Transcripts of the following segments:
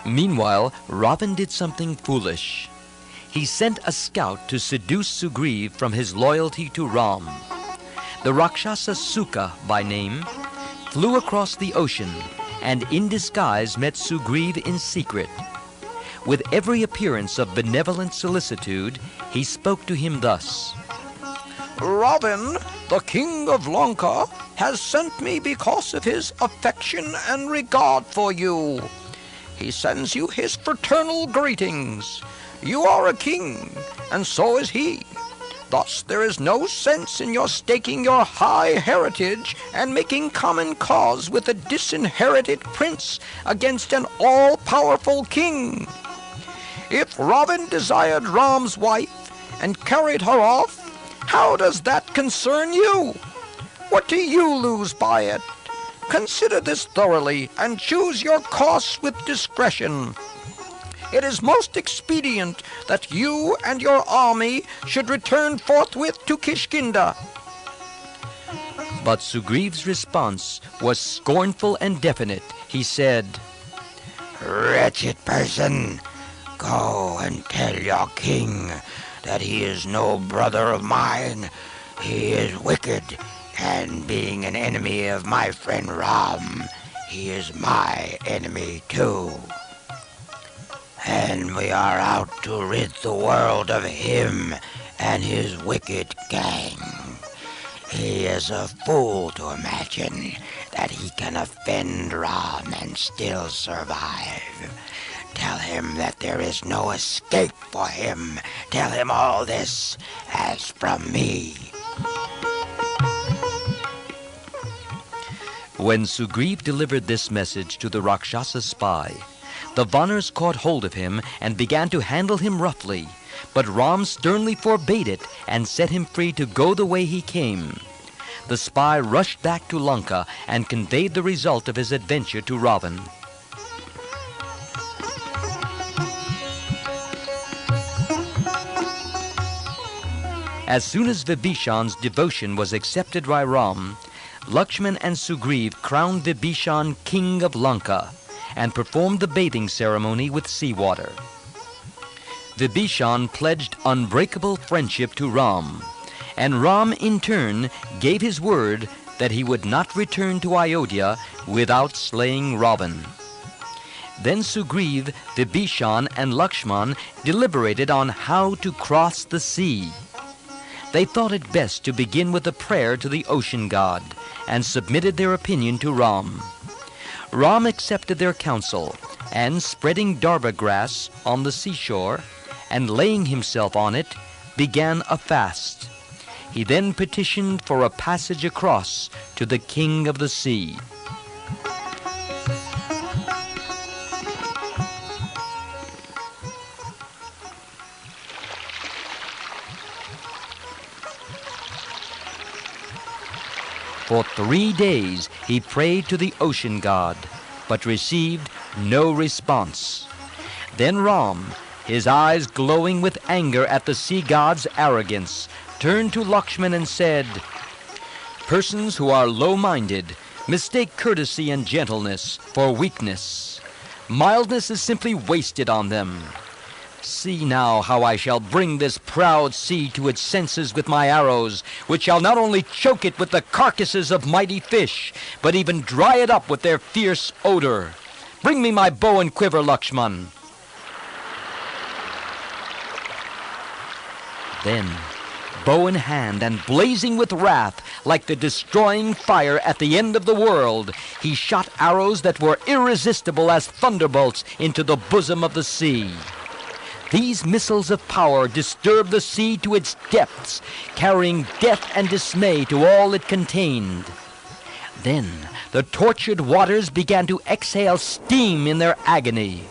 Meanwhile, Ravan did something foolish. He sent a scout to seduce Sugriv from his loyalty to Ram. The Rakshasa Suka, by name, flew across the ocean and in disguise met Sugriv in secret. With every appearance of benevolent solicitude, he spoke to him thus: Ravan, the king of Lanka, has sent me because of his affection and regard for you. He sends you his fraternal greetings. You are a king, and so is he. Thus there is no sense in your staking your high heritage and making common cause with a disinherited prince against an all-powerful king. If Ravan desired Ram's wife and carried her off, how does that concern you? What do you lose by it? Consider this thoroughly and choose your course with discretion. It is most expedient that you and your army should return forthwith to Kishkinda. But Sugriv's response was scornful and definite. He said, Wretched person, go and tell your king that he is no brother of mine. He is wicked, and being an enemy of my friend Ram, he is my enemy too. And we are out to rid the world of him and his wicked gang. He is a fool to imagine that he can offend Ram and still survive. Tell him that there is no escape for him. Tell him all this as from me. When Sugriv delivered this message to the Rakshasa spy, the Vanars caught hold of him and began to handle him roughly, but Ram sternly forbade it and set him free to go the way he came. The spy rushed back to Lanka and conveyed the result of his adventure to Ravan. As soon as Vibhishan's devotion was accepted by Ram, Lakshman and Sugriv crowned Vibhishan king of Lanka and performed the bathing ceremony with seawater. Vibhishan pledged unbreakable friendship to Ram, and Ram in turn gave his word that he would not return to Ayodhya without slaying Ravan. Then Sugriv, Vibhishan, and Lakshman deliberated on how to cross the sea. They thought it best to begin with a prayer to the ocean god and submitted their opinion to Ram. Ram accepted their counsel, and spreading darva grass on the seashore and laying himself on it, began a fast. He then petitioned for a passage across to the king of the sea. For 3 days he prayed to the ocean god, but received no response. Then Ram, his eyes glowing with anger at the sea god's arrogance, turned to Lakshman and said, Persons who are low-minded mistake courtesy and gentleness for weakness. Mildness is simply wasted on them. See now how I shall bring this proud sea to its senses with my arrows, which shall not only choke it with the carcasses of mighty fish, but even dry it up with their fierce odor. Bring me my bow and quiver, Lakshman. Then, bow in hand and blazing with wrath, like the destroying fire at the end of the world, he shot arrows that were irresistible as thunderbolts into the bosom of the sea. These missiles of power disturbed the sea to its depths, carrying death and dismay to all it contained. Then the tortured waters began to exhale steam in their agony.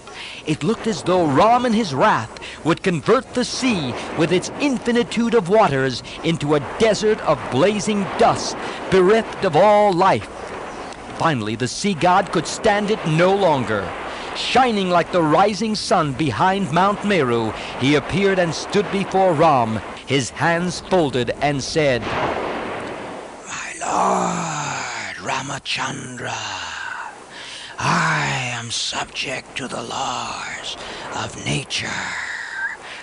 It looked as though Ram in his wrath would convert the sea with its infinitude of waters into a desert of blazing dust, bereft of all life. Finally, the sea god could stand it no longer. Shining like the rising sun behind Mount Meru, he appeared and stood before Ram, his hands folded, and said, My lord Ramachandra, I am subject to the laws of nature,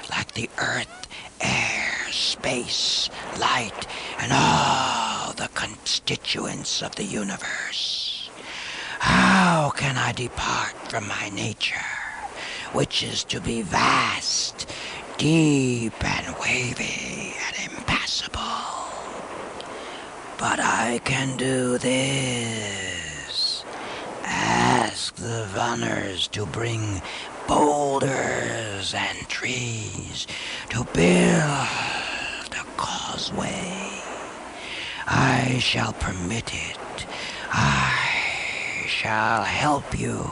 like the earth, air, space, light, and all the constituents of the universe. How can I depart from my nature, which is to be vast, deep, and wavy, and impassable? But I can do this. Ask the Vaners to bring boulders and trees to build a causeway. I shall permit it. I shall help you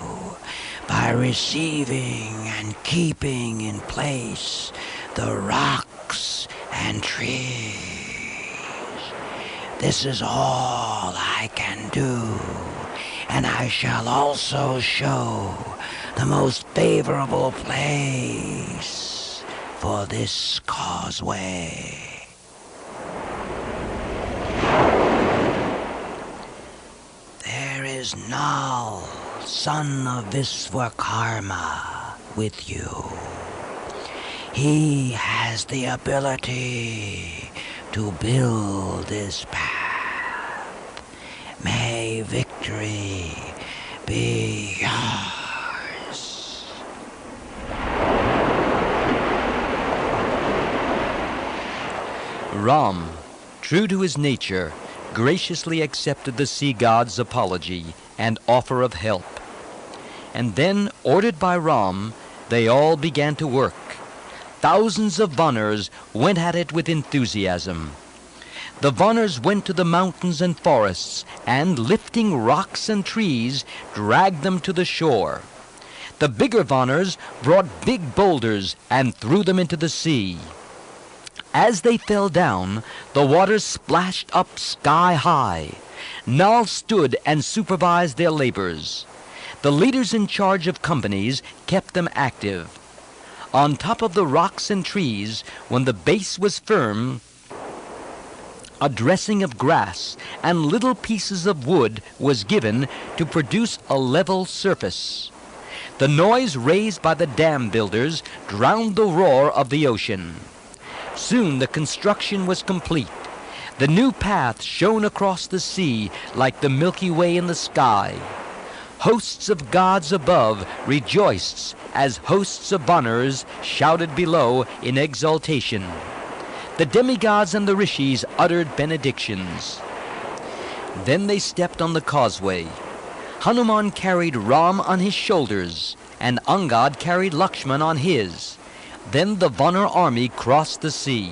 by receiving and keeping in place the rocks and trees. This is all I can do, and I shall also show the most favorable place for this causeway. There is Nal, son of Viswakarma, with you. He has the ability to build this path. May victory be yours. Ram, true to his nature, graciously accepted the sea god's apology and offer of help. And then, ordered by Ram, they all began to work. Thousands of Vaners went at it with enthusiasm. The Vaners went to the mountains and forests, and lifting rocks and trees, dragged them to the shore. The bigger Vaners brought big boulders and threw them into the sea. As they fell down, the water splashed up sky high. Nal stood and supervised their labors. The leaders in charge of companies kept them active. On top of the rocks and trees, when the base was firm, a dressing of grass and little pieces of wood was given to produce a level surface. The noise raised by the dam builders drowned the roar of the ocean. Soon the construction was complete. The new path shone across the sea like the Milky Way in the sky. Hosts of gods above rejoiced as hosts of Vaners shouted below in exultation. The demigods and the rishis uttered benedictions. Then they stepped on the causeway. Hanuman carried Ram on his shoulders, and Angad carried Lakshman on his. Then the Vanar army crossed the sea.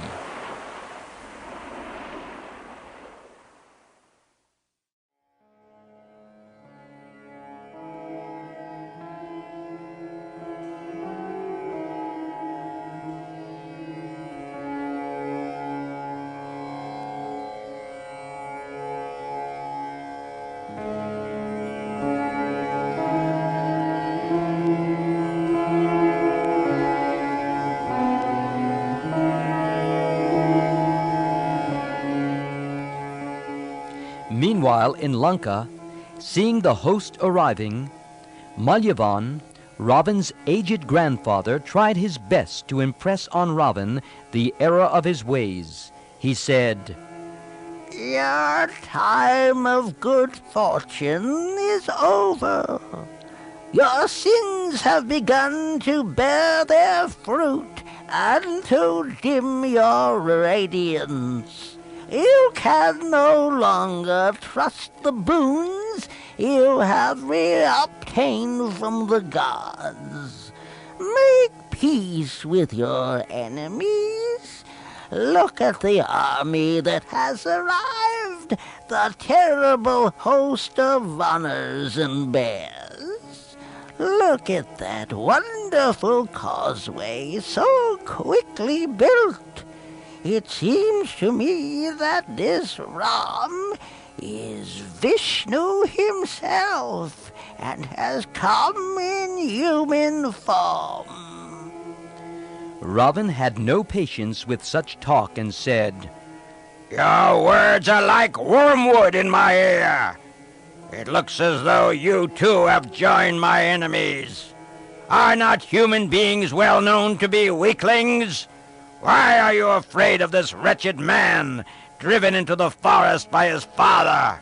Meanwhile, in Lanka, seeing the host arriving, Malyavan, Ravan's aged grandfather, tried his best to impress on Ravan the error of his ways. He said, "Your time of good fortune is over. Your sins have begun to bear their fruit and to dim your radiance. You can no longer trust the boons you have obtained from the gods. Make peace with your enemies. Look at the army that has arrived, the terrible host of Vaners and bears. Look at that wonderful causeway so quickly built. It seems to me that this Ram is Vishnu himself and has come in human form. Ravan had no patience with such talk and said, Your words are like wormwood in my ear. It looks as though you too have joined my enemies. Are not human beings well known to be weaklings? Why are you afraid of this wretched man, driven into the forest by his father?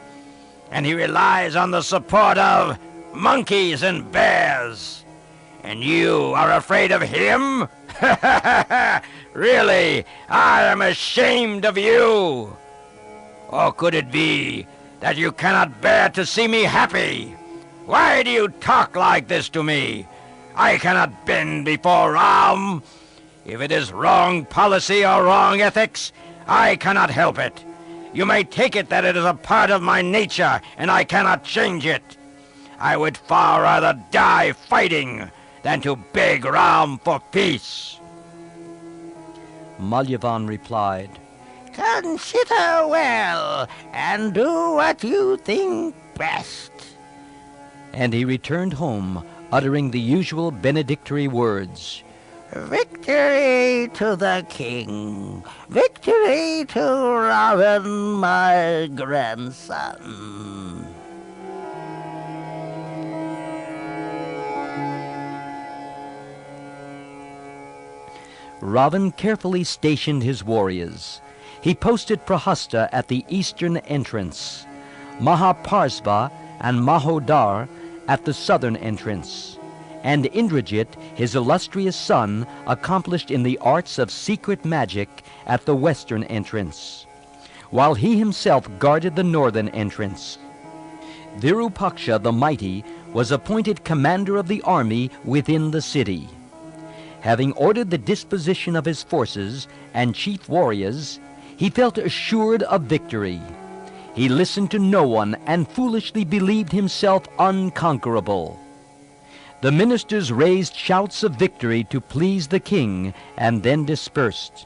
And he relies on the support of monkeys and bears. And you are afraid of him? Really, I am ashamed of you. Or could it be that you cannot bear to see me happy? Why do you talk like this to me? I cannot bend before Ram. If it is wrong policy or wrong ethics, I cannot help it. You may take it that it is a part of my nature, and I cannot change it. I would far rather die fighting than to beg Ram for peace. Malyavan replied, Consider well and do what you think best. and he returned home, uttering the usual benedictory words. Victory to the king! Victory to Ravan, my grandson! Ravan carefully stationed his warriors. He posted Prahasta at the eastern entrance, Mahaparsva and Mahodar at the southern entrance, and Indrajit, his illustrious son, accomplished in the arts of secret magic, at the western entrance, while he himself guarded the northern entrance. Virupaksha the mighty was appointed commander of the army within the city. Having ordered the disposition of his forces and chief warriors, he felt assured of victory. He listened to no one and foolishly believed himself unconquerable. The ministers raised shouts of victory to please the king and then dispersed.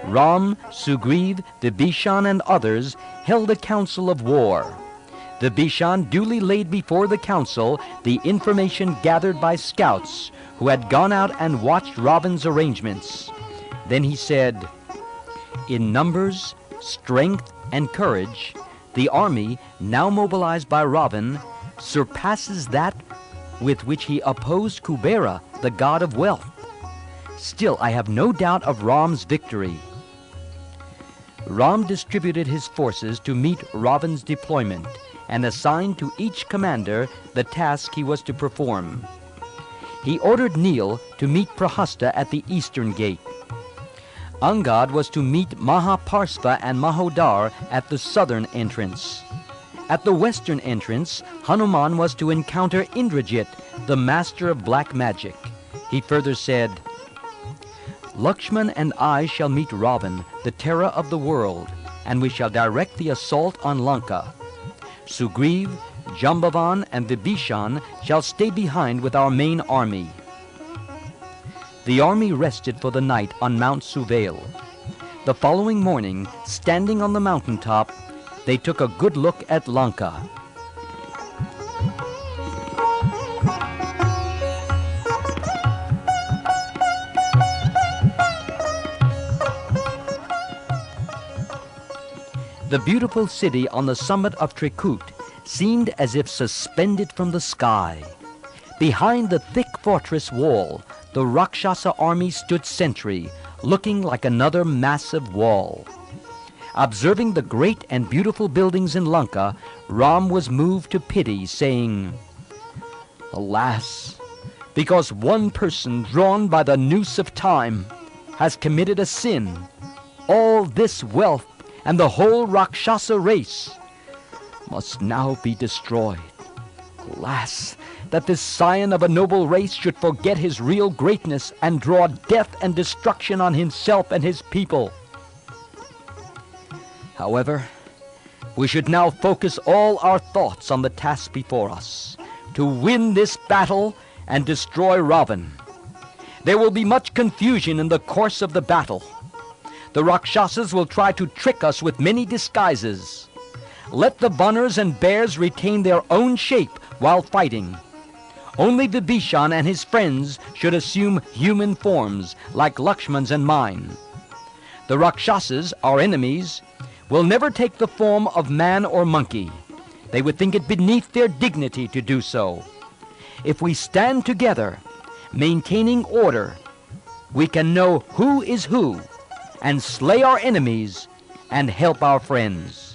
Ram, Sugriv, Vibhishan, and others held a council of war. Vibhishan duly laid before the council the information gathered by scouts who had gone out and watched Ravan's arrangements. Then he said, "In numbers, strength, and courage, the army, now mobilized by Ravan, surpasses that with which he opposed Kubera, the god of wealth. Still, I have no doubt of Ram's victory." Ram distributed his forces to meet Ravan's deployment and assigned to each commander the task he was to perform. He ordered Nil to meet Prahasta at the eastern gate. Angad was to meet Mahaparsva and Mahodar at the southern entrance. At the western entrance, Hanuman was to encounter Indrajit, the master of black magic. He further said, "Lakshman and I shall meet Ravan, the terror of the world, and we shall direct the assault on Lanka. Sugriv, Jambavan, and Vibhishan shall stay behind with our main army." The army rested for the night on Mount Suvail. The following morning, standing on the mountaintop, they took a good look at Lanka. The beautiful city on the summit of Trikut seemed as if suspended from the sky. Behind the thick fortress wall, the Rakshasa army stood sentry, looking like another massive wall. Observing the great and beautiful buildings in Lanka, Ram was moved to pity, saying, "Alas, because one person drawn by the noose of time has committed a sin, all this wealth and the whole Rakshasa race must now be destroyed. Alas, that this scion of a noble race should forget his real greatness and draw death and destruction on himself and his people. However, we should now focus all our thoughts on the task before us, to win this battle and destroy Ravan. There will be much confusion in the course of the battle. The Rakshasas will try to trick us with many disguises. Let the Bunners and Bears retain their own shape while fighting. Only Vibhishan and his friends should assume human forms like Lakshman's and mine. The Rakshasas, our enemies, will never take the form of man or monkey. They would think it beneath their dignity to do so. If we stand together, maintaining order, we can know who is who, and slay our enemies and help our friends.